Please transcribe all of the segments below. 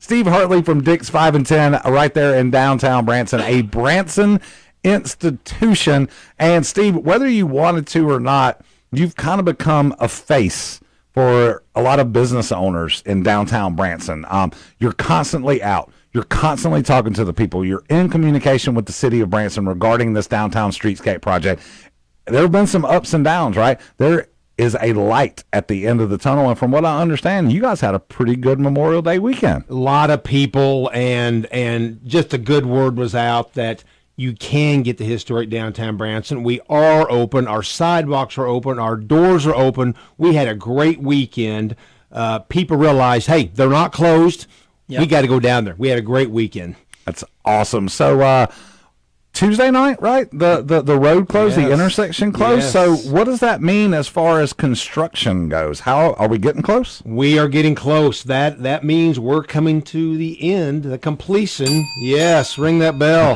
Steve Hartley from Dick's 5 and 10 right there in downtown Branson, a Branson institution. And Steve, whether you wanted to or not, you've kind of become a face for a lot of business owners in downtown Branson. You're constantly out. You're constantly talking to the people. You're in communication with the city of Branson regarding this downtown streetscape project. There have been some ups and downs, right? There is a light at the end of the tunnel. And from what I understand, you guys had a pretty good Memorial Day weekend. A lot of people, and just a good word was out that you can get to historic downtown Branson. We are open. Our sidewalks are open. Our doors are open. We had a great weekend. People realized, hey, they're not closed. Yep. We got to go down there. We had a great weekend. That's awesome. So Tuesday night, right? The road closed, yes. The intersection closed. Yes. So what does that mean as far as construction goes? How are we getting close? We are getting close. That means we're coming to the end, the completion. Yes, ring that bell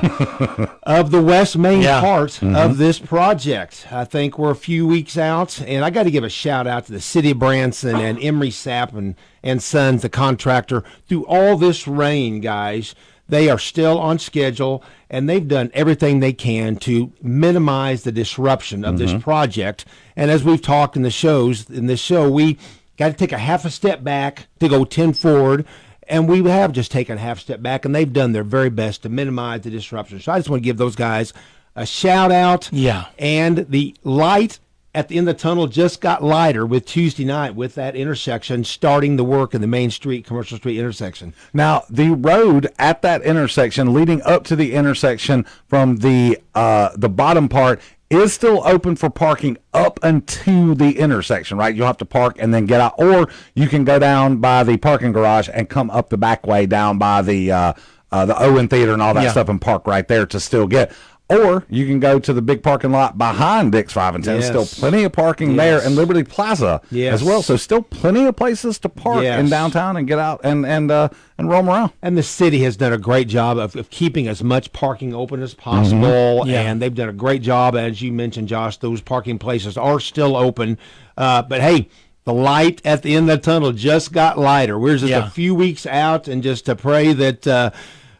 of the West Main part of this project. I think we're a few weeks out, and I got to give a shout out to the city of Branson and Emery Sapp and Sons, the contractor. Through all this rain, guys, they are still on schedule, and they've done everything they can to minimize the disruption of this project. And as we've talked in this show, we got to take a half a step back to go 10 forward, and we have just taken a half step back, and they've done their very best to minimize the disruption. So I just want to give those guys a shout out. Yeah. And the light at the end of the tunnel just got lighter with Tuesday night with that intersection starting the work in the Main Street, Commercial Street intersection. Now, the road at that intersection leading up to the intersection from the bottom part is still open for parking up until the intersection, right? You'll have to park and then get out, or you can go down by the parking garage and come up the back way down by the Owen Theater and all that stuff and park right there to still get. Or you can go to the big parking lot behind Dick's 5 and 10. Yes. Still plenty of parking there, and Liberty Plaza as well. So still plenty of places to park in downtown and get out and roam around. And the city has done a great job of keeping as much parking open as possible. And they've done a great job. As you mentioned, Josh, those parking places are still open. But, hey, the light at the end of the tunnel just got lighter. We're just a few weeks out, and just to pray that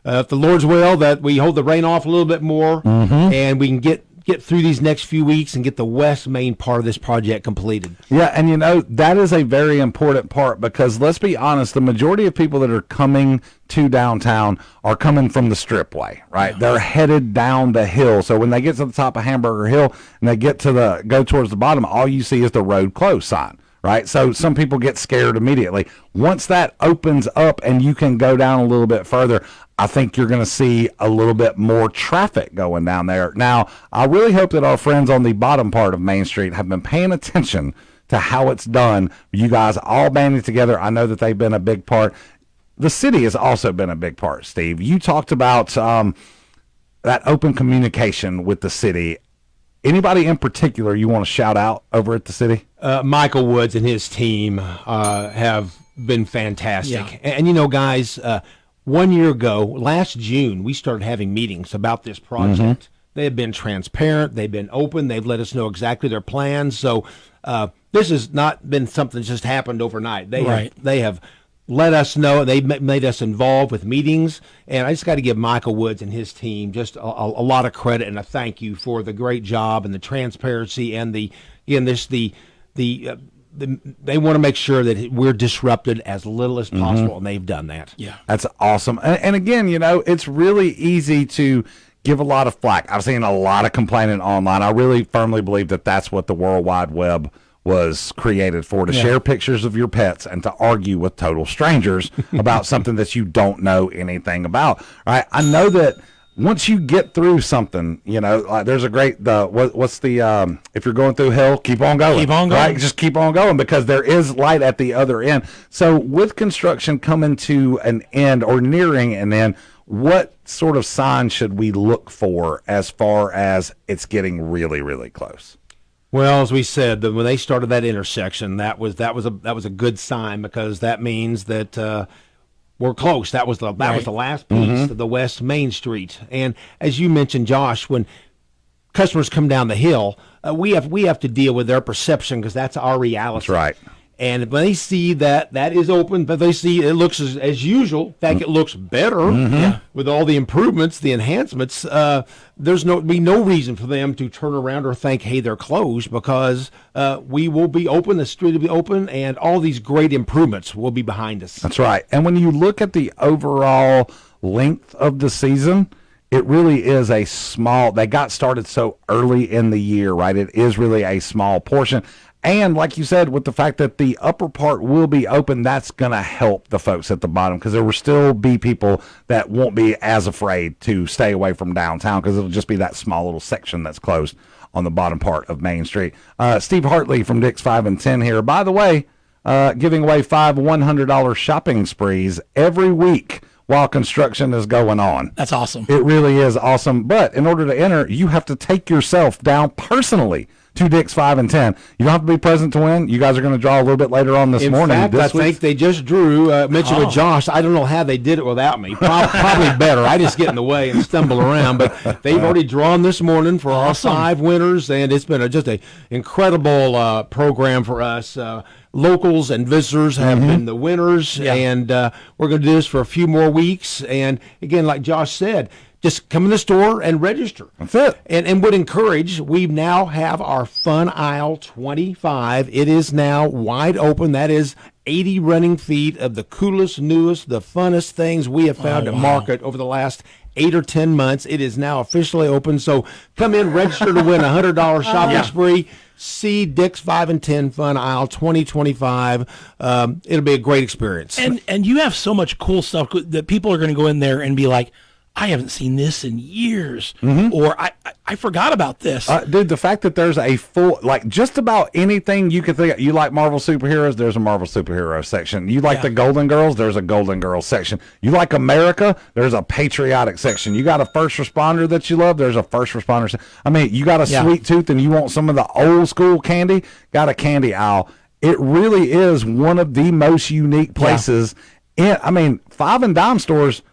if the Lord's will, that we hold the rain off a little bit more, and we can get through these next few weeks and get the West Main part of this project completed. Yeah, and you know, that is a very important part, because let's be honest, the majority of people that are coming to downtown are coming from the Stripway, right? They're headed down the hill. So when they get to the top of Hamburger Hill and they go towards the bottom, all you see is the road closed sign. Right, so some people get scared immediately. Once that opens up and you can go down a little bit further, I think you're going to see a little bit more traffic going down there. Now, I really hope that our friends on the bottom part of Main Street have been paying attention to how it's done. You guys all banding together. I know that they've been a big part. The city has also been a big part, Steve. You talked about that open communication with the city. Anybody in particular you want to shout out over at the city? Michael Woods and his team have been fantastic. Yeah. And, you know, guys, 1 year ago, last June, we started having meetings about this project. They have been transparent. They've been open. They've let us know exactly their plans. So this has not been something that's just happened overnight. They have let us know. They made us involved with meetings, and I just got to give Michael Woods and his team just a lot of credit and a thank you for the great job and the transparency and they want to make sure that we're disrupted as little as possible, and they've done that. Yeah, that's awesome. And again, you know, it's really easy to give a lot of flack. I've seen a lot of complaining online. I really firmly believe that that's what the World Wide Web was created for, to share pictures of your pets and to argue with total strangers about something that you don't know anything about. Right? I know that once you get through something, you know, like there's a great what's the if you're going through hell, keep on going. Keep on going. Right? Just keep on going, because there is light at the other end. So with construction coming to an end or nearing an end, what sort of sign should we look for as far as it's getting really, really close? Well, as we said, when they started that intersection, that was a good sign, because that means that we're close. That was the last piece of the West Main Street. And as you mentioned, Josh, when customers come down the hill, we have to deal with their perception, because that's our reality. That's right. And when they see that is open, but they see it looks as usual. In fact, it looks better with all the improvements, the enhancements. There's be no reason for them to turn around or think, hey, they're closed, because we will be open, the street will be open, and all these great improvements will be behind us. That's right. And when you look at the overall length of the season, it really is they got started so early in the year, right? It is really a small portion. And like you said, with the fact that the upper part will be open, that's going to help the folks at the bottom, because there will still be people that won't be as afraid to stay away from downtown, because it'll just be that small little section that's closed on the bottom part of Main Street. Steve Hartley from Dick's 5 and 10 here. By the way, giving away 5 $100 shopping sprees every week while construction is going on. That's awesome. It really is awesome. But in order to enter, you have to take yourself down personally to Dick's 5 and 10. You don't have to be present to win. You guys are going to draw a little bit later on this morning. In fact, I think they just drew, mentioned with Josh. I don't know how they did it without me. Probably better. I just get in the way and stumble around. But they've already drawn this morning for our 5 winners, and it's been just an incredible program for us. Locals and visitors have been the winners, and we're going to do this for a few more weeks. And again, like Josh said, just come in the store and register. That's it. And would encourage, we now have our Fun Aisle 25. It is now wide open. That is 80 running feet of the coolest, newest, the funnest things we have found to market over the last 8 or 10 months. It is now officially open. So come in, register to win a $100 shopping spree. See Dick's 5 and 10 Fun Aisle 2025. It'll be a great experience. And you have so much cool stuff that people are going to go in there and be like, I haven't seen this in years, or I forgot about this. Dude, the fact that there's a full, like, just about anything you could think of. You like Marvel superheroes, there's a Marvel superhero section. You like the Golden Girls, there's a Golden Girls section. You like America, there's a patriotic section. You got a first responder that you love, there's a first responder section. I mean, you got a sweet tooth and you want some of the old school candy, got a candy aisle. It really is one of the most unique places. I mean, 5 and dime stores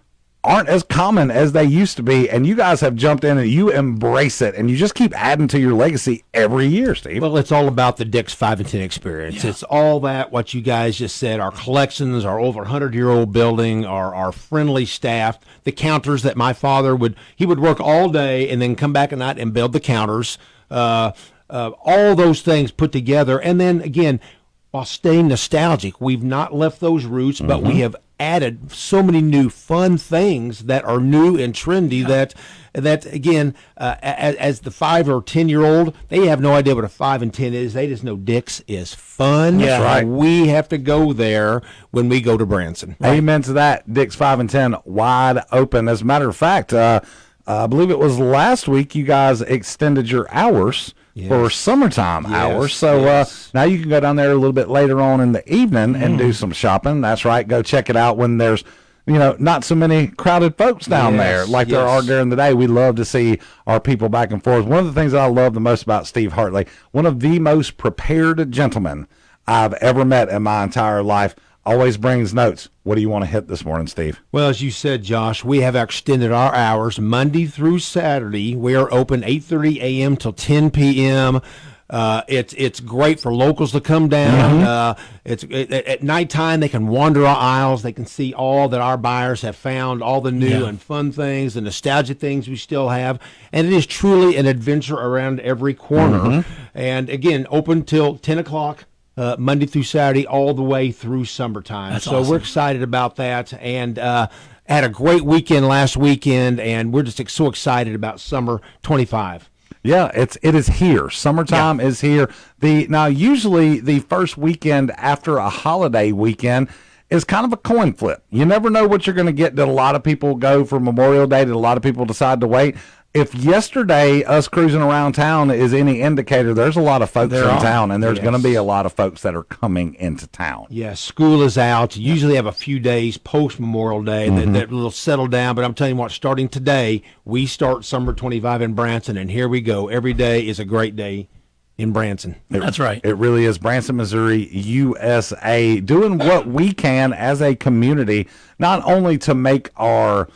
aren't as common as they used to be, and you guys have jumped in and you embrace it, and you just keep adding to your legacy every year, Steve. Well, it's all about the Dick's 5 and 10 experience. It's all that, what you guys just said, our collections, our over 100-year-old building, our friendly staff, the counters that my father would work all day and then come back at night and build the counters, all those things put together. And then, again, while staying nostalgic, we've not left those roots, but we have added so many new fun things that are new and trendy that again, as the 5 or 10-year-old, they have no idea what a 5 and 10 is. They just know Dick's is fun. That's right. We have to go there when we go to Branson. Right? Amen to that. Dick's 5 and 10 wide open. As a matter of fact, I believe it was last week you guys extended your hours for summertime hours. So now you can go down there a little bit later on in the evening and do some shopping. That's right. Go check it out when there's, not so many crowded folks down there like there are during the day. We love to see our people back and forth. One of the things that I love the most about Steve Hartley, one of the most prepared gentlemen I've ever met in my entire life, always brings notes. What do you want to hit this morning, Steve? Well, as you said, Josh, we have extended our hours Monday through Saturday. We are open 8:30 a.m. till 10 p.m. It's great for locals to come down. At nighttime, they can wander our aisles. They can see all that our buyers have found, all the new and fun things, the nostalgic things we still have. And it is truly an adventure around every corner. And again, open till 10 o'clock. Monday through Saturday, all the way through summertime. That's so awesome. We're excited about that, and had a great weekend last weekend, and we're just so excited about summer 25. Yeah, it is here. Summertime is here. Now usually the first weekend after a holiday weekend is kind of a coin flip. You never know what you're going to get. Did a lot of people go for Memorial Day? Did a lot of people decide to wait? If yesterday us cruising around town is any indicator, there's a lot of folks in town, and there's going to be a lot of folks that are coming into town. Yes, school is out. You usually have a few days post Memorial Day that will settle down. But I'm telling you what, starting today, we start Summer 25 in Branson, and here we go. Every day is a great day in Branson. That's right. It really is. Branson, Missouri, USA, doing what we can as a community, not only to make our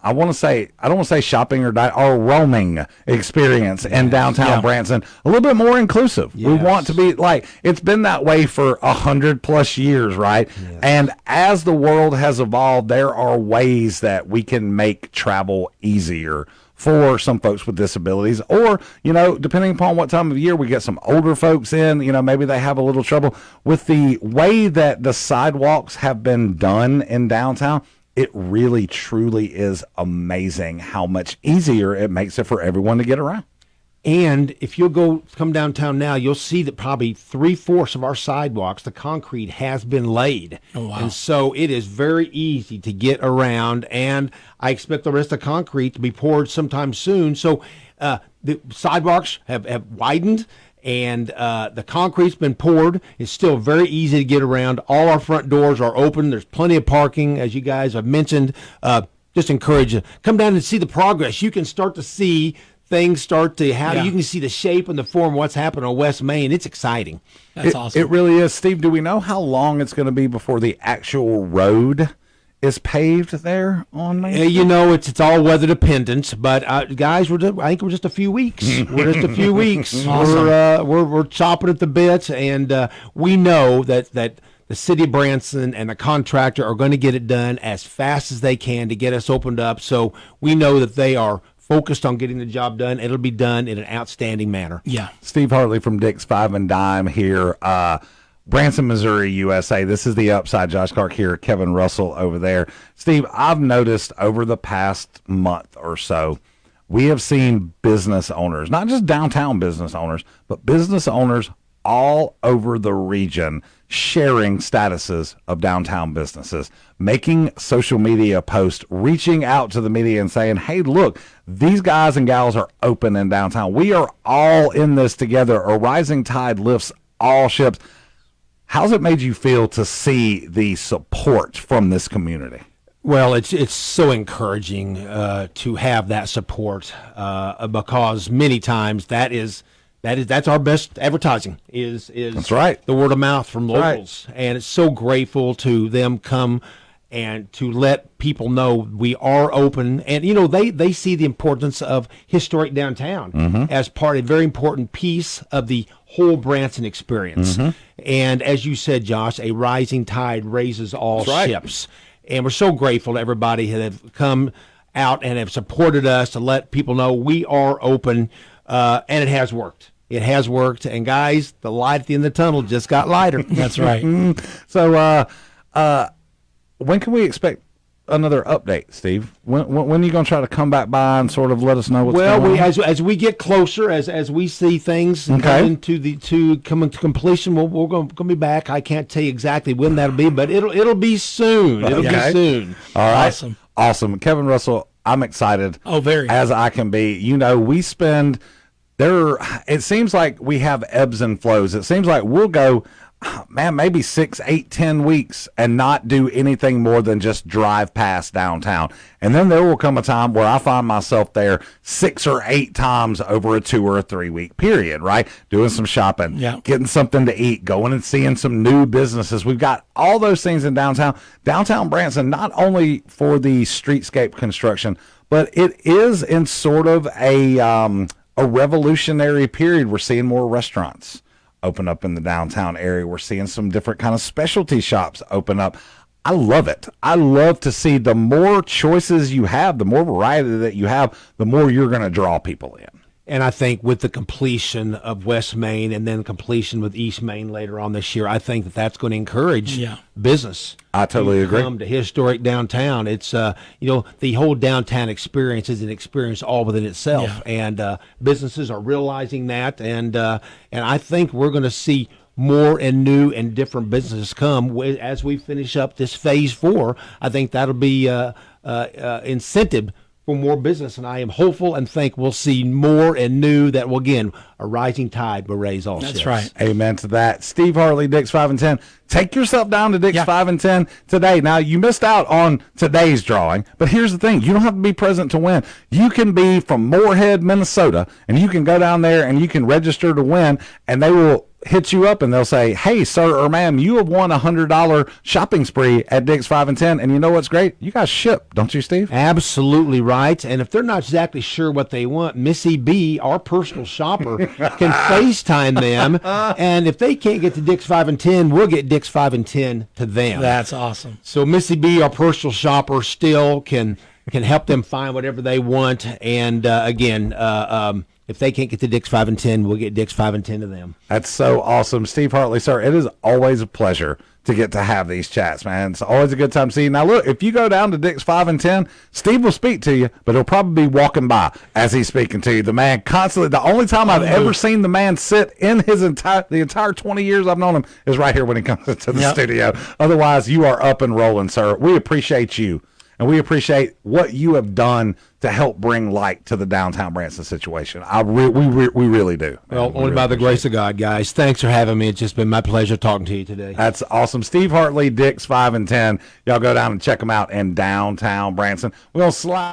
I want to say, I don't want to say shopping or roaming experience in downtown Branson, a little bit more inclusive. We want to be like, it's been that way for 100+ years, right? Yes. And as the world has evolved, there are ways that we can make travel easier for some folks with disabilities, or, depending upon what time of year we get some older folks in, maybe they have a little trouble with the way that the sidewalks have been done in downtown. It really, truly is amazing how much easier it makes it for everyone to get around. And if you'll come downtown now, you'll see that probably 3/4 of our sidewalks, the concrete has been laid. Oh, wow. And so it is very easy to get around, and I expect the rest of the concrete to be poured sometime soon. So the sidewalks have widened, and the concrete's been poured. It's still very easy to get around. All our front doors are open. There's plenty of parking, as you guys have mentioned. Just encourage you, come down and see the progress. You can start to see things start to happen. You can see the shape and the form of what's happened on West Main. It's exciting. That's awesome. It really is. Steve, do we know how long it's going to be before the actual road is paved there on Main Street? It's all weather dependent, but guys, I think we're just a few weeks. We're just a few weeks. Awesome. We're chopping at the bits, and we know that the city of Branson and the contractor are going to get it done as fast as they can to get us opened up. So we know that they are focused on getting the job done. It'll be done in an outstanding manner. Yeah. Steve Hartley from Dick's Five and Dime here, Branson, Missouri, USA. This is the Upside. Josh Clark here, Kevin Russell over there. Steve, I've noticed over the past month or so, we have seen business owners, not just downtown business owners, but business owners all over the region sharing statuses of downtown businesses, making social media posts, reaching out to the media and saying, hey, look, these guys and gals are open in downtown. We are all in this together. A rising tide lifts all ships. How's it made you feel to see the support from this community? Well, it's so encouraging to have that support because many times that's our best advertising is that's right. The word of mouth from locals. Right. And it's so grateful to them come and to let people know we are open. And, they see the importance of historic downtown as part of a very important piece of the whole Branson experience. And as you said, Josh, a rising tide raises all ships. And we're so grateful to everybody that have come out and have supported us to let people know we are open, and it has worked. It has worked, and guys, the light at the end of the tunnel just got lighter. That's right. So, when can we expect another update, Steve? When are you going to try to come back by and sort of let us know what's going on? As we get closer, as we see things coming to completion, we're going to be back. I can't tell you exactly when that'll be, but it'll be soon. It'll be soon. All right. Awesome. Kevin Russell, I'm excited. Oh, very. As I can be. We spend there. It seems like we have ebbs and flows. It seems like we'll go, maybe 6, 8, 10 weeks and not do anything more than just drive past downtown. And then there will come a time where I find myself there 6 or 8 times over a 2 or a 3 week period, right? Doing some shopping, getting something to eat, going and seeing some new businesses. We've got all those things in downtown. Downtown Branson, not only for the streetscape construction, but it is in sort of a revolutionary period. We're seeing more restaurants open up in the downtown area. We're seeing some different kind of specialty shops open up. I love it. I love to see the more choices you have, the more variety that you have, the more you're going to draw people in. And I think with the completion of West Main and then completion with East Main later on this year, I think that's going to encourage business. I totally agree. Come to historic downtown. It's the whole downtown experience is an experience all within itself, and businesses are realizing that, and I think we're going to see more and new and different businesses come as we finish up this phase 4. I think that'll be incentive for more business, and I am hopeful and think we'll see more and new that will, again, a rising tide will raise all ships. That's right. Amen to that. Steve Hartley, Dick's 5 and 10. Take yourself down to Dick's 5 and 10 today. Now, you missed out on today's drawing, but here's the thing. You don't have to be present to win. You can be from Moorhead, Minnesota, and you can go down there and you can register to win, and they will hit you up and they'll say, hey, sir or ma'am, you have won $100 shopping spree at Dick's 5 and 10. And you know what's great? You guys ship, don't you, Steve? Absolutely right. And if they're not exactly sure what they want, Missy B, our personal shopper, can FaceTime them. And if they can't get to Dick's 5 and 10, we'll get Dick's 5 and 10 to them. That's awesome. So Missy B, our personal shopper, still can help them find whatever they want. And again, if they can't get to Dick's 5 and 10, we'll get Dick's 5 and 10 to them. That's so awesome. Steve Hartley, sir, it is always a pleasure to get to have these chats, man. It's always a good time to see you. Now, look, if you go down to Dick's 5 and 10, Steve will speak to you, but he'll probably be walking by as he's speaking to you. The man constantly, the only time I've ever seen the man sit in the entire 20 years I've known him is right here when he comes into the studio. Otherwise, you are up and rolling, sir. We appreciate you. And we appreciate what you have done to help bring light to the downtown Branson situation. We really do. Well, only by the grace of God, guys. Thanks for having me. It's just been my pleasure talking to you today. That's awesome. Steve Hartley, Dick's 5 and 10. Y'all go down and check them out in downtown Branson. We'll slide.